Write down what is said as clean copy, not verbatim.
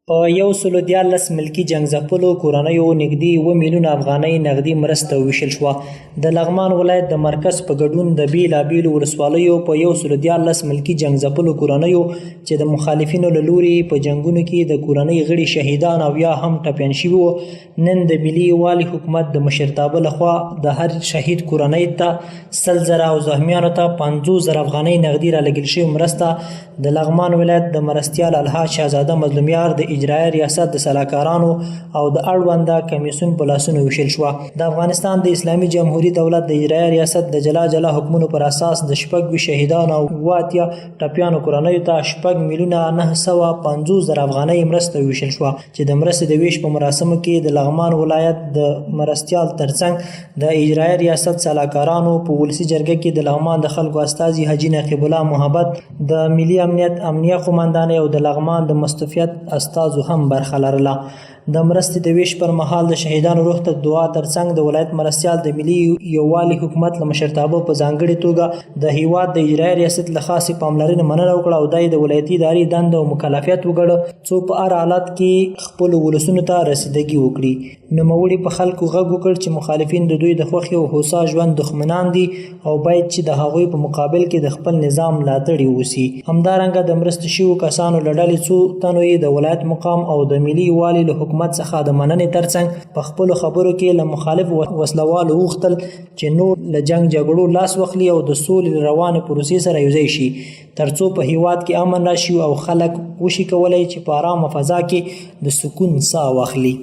په 114 ملکي جنګ کورنیو نږدې 7 میلیونه افغانۍ نغدي مرسته ویشل شوه. د لغمان ولایت د مرکز په ګډون د بیلابیلو ولسوالیو په 114 ملکي جنګ کورنیو چې د مخالفینو له لوري په جنګونو کې د کورنۍ غړي شهیدان او یا هم ټپیان شوي وو، نن د ملي یووالي حکومت د مشرتابه لخوا د هر شهید کورنۍ ته 100,000 او زخمیانو ته 50,000 افغانۍ نغدي رالېږل شوې مرسته د لغمان ولایت د مرستیال الحاج شهزاده مظلومیار د اجرایه ریاست د سلاکارانو او د اړونده کمیسیون په لاسونو ویشل شوه. د افغانستان د اسلامي جمهوري دولت د اجرایه ریاست د جلا حکمونو پر اساس د 6 شهیدانو او 7 ټپیانو کورنیو ته 6,950,000 افغانۍ مرسته ویشل شوه چې د مرستې د ویش په مراسمو کې د لغمان ولایت د مرستیال ترڅنګ د اجرایه ریاست سلاکارانو په ولسي جرګه کې د لغمان د خلکو استازي حاجي نقیب الله محبت، د ملي امنیه قومندانۍ او د لغمان د مستوفیت استازو هم برخه لرله. د مرستې د ویش پر مهال د شهیدانو روح ته دعا ترڅنګ د ولایت مرستیال د ملي یووالي حکومت له مشرتابه په ځانګړې توګه د هیواد د اجرایه ریاست له خاصې پاملرنې مننه وکړه او د ولایتي ادارې دنده او مکلفیت وګڼه څو په هر حالت کې خپلو ولسونو ته رسیدګي وکړي. نوموړي په خلکو غږ وکړ چې مخالفین د دوی د خوښې او هوسا ژوند دښمنان دي او باید چې د هغوی په مقابل کې د خپل نظام ملاتړي ووسي. همدارنګه د مرستې شویو کسانو له ډلې څو تنو یې د ولایت مقام او د ملي یووالي له حکومت څخه د مننې ترڅنګ په خپلو خبرو کې له مخالف وسلوالو وغوښتل چې نور له جګړو لاس واخلي او د سولې له روانې پروسې سره یوځای شي ترڅو په هیواد کې امن راشي او خلک وشي کولی چې په ارامه فضا کې د سکون ساه واخلي.